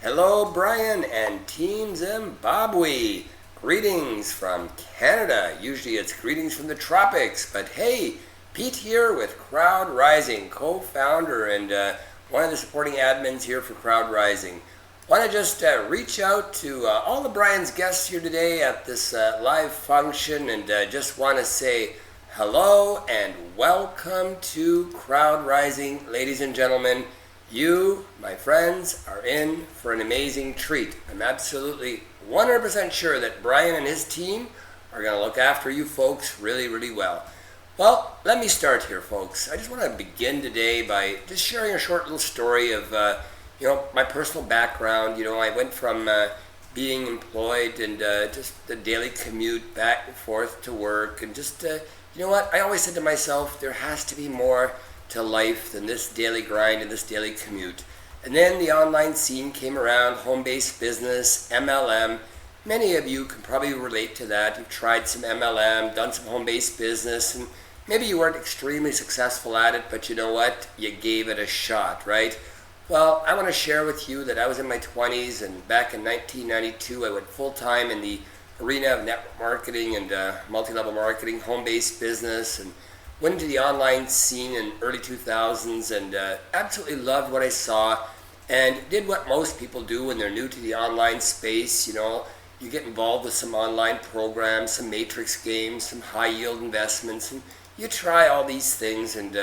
Hello, Brian and Team Zimbabwe. Greetings from Canada. Usually it's greetings from the tropics, but hey, Pete here with CrowdRising, co-founder and one of the supporting admins here for CrowdRising. Want to just reach out to all of Brian's guests here today at this live function and just want to say hello and welcome to CrowdRising, ladies and gentlemen. You, my friends, are in for an amazing treat. I'm absolutely 100% sure that Brian and his team are going to look after you folks really, really well. Well, let me start here, folks. I just want to begin today by just sharing a short little story of, my personal background. I went from being employed and just the daily commute back and forth to work and just, I always said to myself, there has to be more to life than this daily grind and this daily commute. And then the online scene came around, home-based business, MLM. Many of you can probably relate to that. You've tried some MLM, done some home-based business, and maybe you weren't extremely successful at it, but you know what? You gave it a shot, right? Well, I want to share with you that I was in my 20s, and back in 1992, I went full-time in the arena of network marketing and multi-level marketing, home-based business, and went into the online scene in early 2000s and absolutely loved what I saw and did what most people do when they're new to the online space. You get involved with some online programs, some matrix games, some high yield investments, and you try all these things and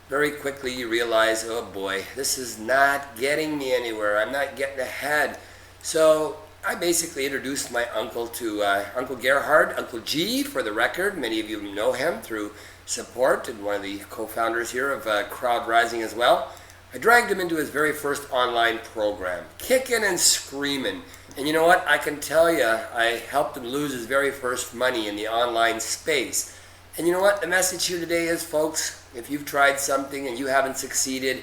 very quickly you realize, oh boy, this is not getting me anywhere. I'm not getting ahead. So I basically introduced my uncle to Uncle Gerhard, Uncle G for the record. Many of you know him through support and one of the co-founders here of CrowdRising as well. I dragged him into his very first online program, kicking and screaming. And you know what? I can tell you, I helped him lose his very first money in the online space. And you know what? The message here today is, folks, if you've tried something and you haven't succeeded,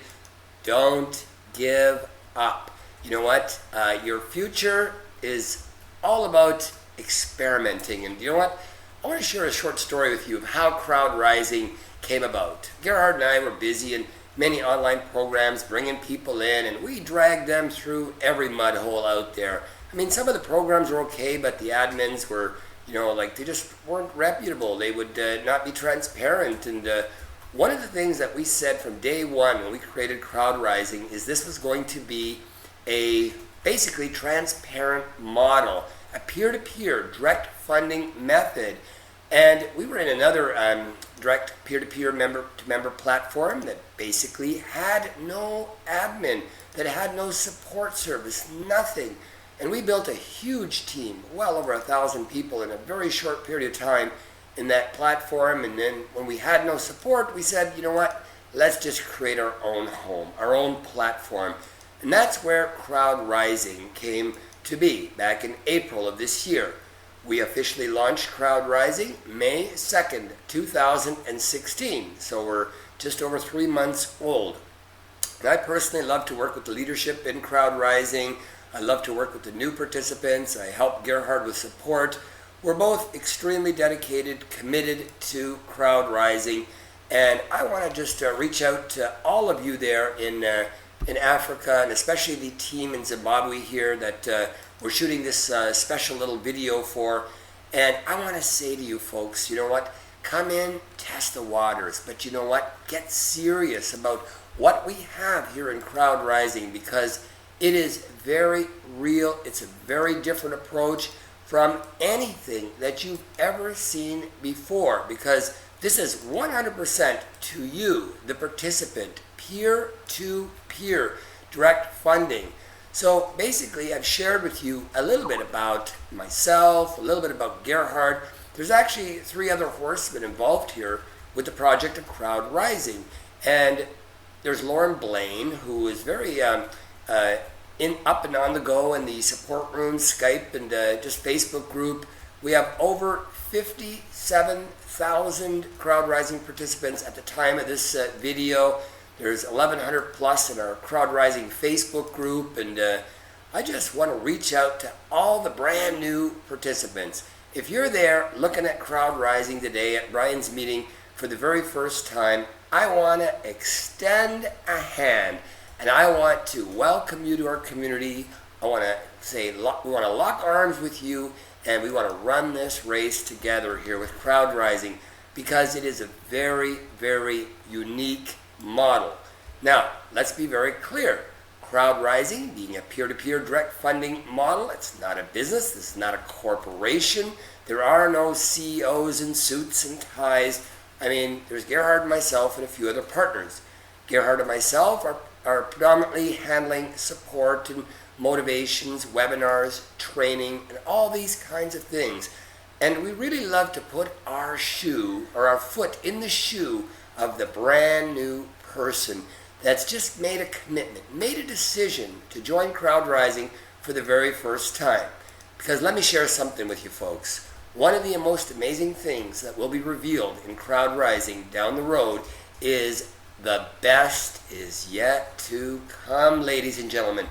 don't give up. You know what? Your future is all about experimenting. And you know what? I want to share a short story with you of how CrowdRising came about. Gerhard and I were busy in many online programs, bringing people in, and we dragged them through every mud hole out there. I mean, some of the programs were okay, but the admins were, they just weren't reputable. They would not be transparent. And one of the things that we said from day one when we created CrowdRising is this was going to be a basically transparent model, a peer-to-peer direct funding method. And we were in another direct peer-to-peer member-to-member platform that basically had no admin, that had no support service, nothing. And we built a huge team, well over 1,000 people in a very short period of time in that platform. And then when we had no support, we said, you know what, let's just create our own home, our own platform. And that's where CrowdRising came to be back in April of this year. We officially launched CrowdRising May 2nd, 2016. So we're just over 3 months old. And I personally love to work with the leadership in CrowdRising. I love to work with the new participants. I help Gerhard with support. We're both extremely dedicated, committed to CrowdRising. And I want to just reach out to all of you there in Africa, and especially the team in Zimbabwe here that we're shooting this special little video for. And I want to say to you folks, you know what? Come in, test the waters, but you know what? Get serious about what we have here in CrowdRising, because it is very real. It's a very different approach from anything that you've ever seen before, because this is 100% to you, the participant, peer-to-peer direct funding. So basically, I've shared with you a little bit about myself, a little bit about Gerhard. There's actually 3 other horsemen involved here with the project of CrowdRising. And there's Lauren Blaine, who is very up and on the go in the support room, Skype, and just Facebook group. We have over 57,000 CrowdRising participants at the time of this video. There's 1,100 plus in our CrowdRising Facebook group, and I just want to reach out to all the brand new participants. If you're there looking at CrowdRising today at Brian's meeting for the very first time, I want to extend a hand and I want to welcome you to our community I want to say we want to lock arms with you, and we want to run this race together here with CrowdRising, because it is a very, very unique model. Now, let's be very clear. CrowdRising, being a peer-to-peer direct funding model, it's not a business, this is not a corporation. There are no CEOs in suits and ties. I mean, there's Gerhard and myself and a few other partners. Gerhard and myself are predominantly handling support and motivations, webinars, training, and all these kinds of things. And we really love to put our shoe, or our foot in the shoe of the brand new person that's just made a commitment, made a decision to join CrowdRising for the very first time. Because let me share something with you folks. One of the most amazing things that will be revealed in CrowdRising down the road is the best is yet to come, ladies and gentlemen.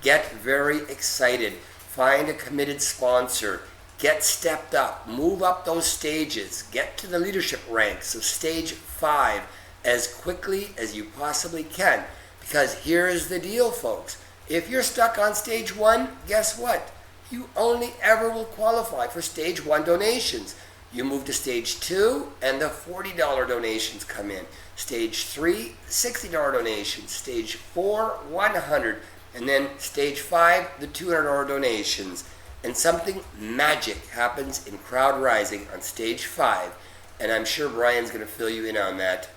Get very excited. Find a committed sponsor. Get stepped up. Move up those stages. Get to the leadership ranks of stage 5 as quickly as you possibly can. Because here's the deal, folks. If you're stuck on stage 1, guess what? You only ever will qualify for stage 1 donations. You move to stage 2 and the $40 donations come in. Stage 3, $60 donations. Stage 4, $100. And then stage 5, the $200 donations. And something magic happens in CrowdRising on stage 5. And I'm sure Brian's going to fill you in on that.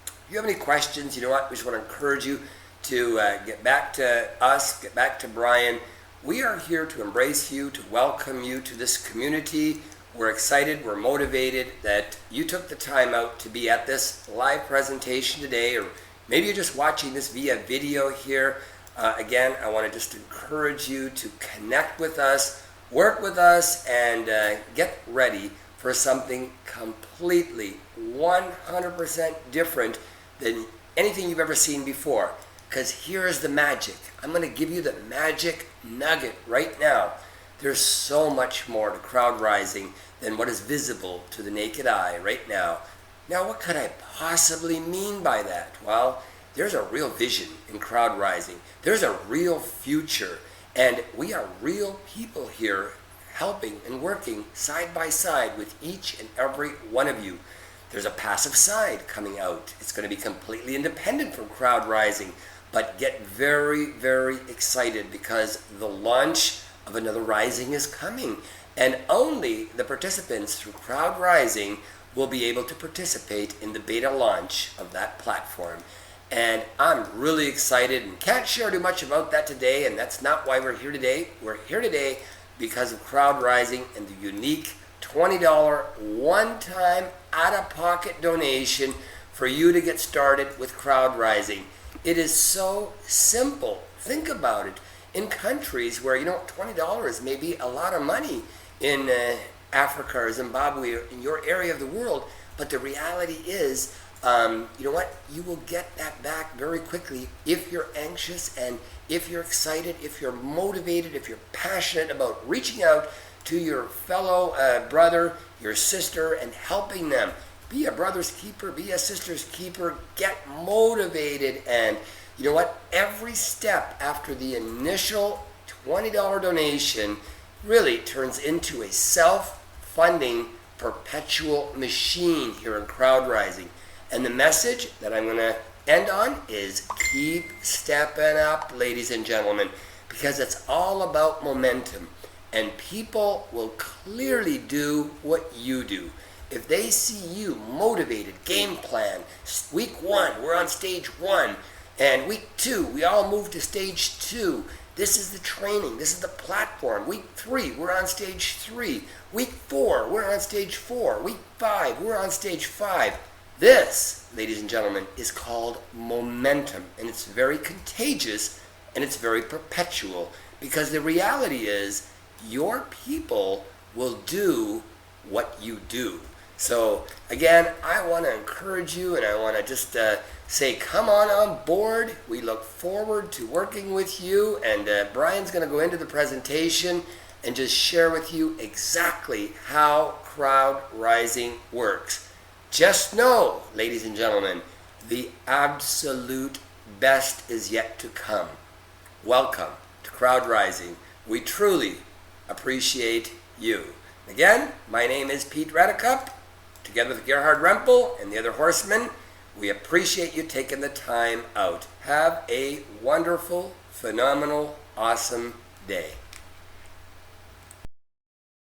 If you have any questions, you know what? We just want to encourage you to get back to us, get back to Brian. We are here to embrace you, to welcome you to this community. We're excited, we're motivated that you took the time out to be at this live presentation today, or maybe you're just watching this via video here. Again, I want to just encourage you to connect with us, work with us, and get ready for something completely 100% different than anything you've ever seen before. Because here's the magic. I'm going to give you the magic nugget right now. There's so much more to CrowdRising than what is visible to the naked eye right now. Now, what could I possibly mean by that? Well, there's a real vision in CrowdRising. There's a real future. And we are real people here helping and working side by side with each and every one of you. There's a passive side coming out. It's going to be completely independent from CrowdRising. But get very, very excited, because the launch of another Rising is coming. And only the participants through CrowdRising will be able to participate in the beta launch of that platform. And I'm really excited and can't share too much about that today, and that's not why we're here today. We're here today because of CrowdRising and the unique $20 one-time out-of-pocket donation for you to get started with CrowdRising. It is so simple. Think about it. In countries where, $20 may be a lot of money in Africa or Zimbabwe or in your area of the world, but the reality is, you will get that back very quickly if you're anxious and if you're excited, if you're motivated, if you're passionate about reaching out to your fellow brother, your sister, and helping them. Be a brother's keeper, be a sister's keeper, get motivated, and you know what? Every step after the initial $20 donation really turns into a self-funding perpetual machine here in CrowdRising. And the message that I'm going to end on is keep stepping up, ladies and gentlemen, because it's all about momentum. And people will clearly do what you do. If they see you motivated, game plan, week 1, we're on stage 1, and week 2, we all move to stage 2. This is the training, this is the platform. Week 3, we're on stage 3. Week 4, we're on stage 4. Week 5, we're on stage 5. This, ladies and gentlemen, is called momentum, and it's very contagious, and it's very perpetual, because the reality is your people will do what you do. So again, I want to encourage you, and I want to just say, come on board. We look forward to working with you, and Brian's going to go into the presentation and just share with you exactly how CrowdRising works. Just know, ladies and gentlemen, the absolute best is yet to come. Welcome to CrowdRising. We truly appreciate you. Again, my name is Pete Radikup, together with Gerhard Rempel and the other horsemen. We appreciate you taking the time out. Have a wonderful, phenomenal, awesome day.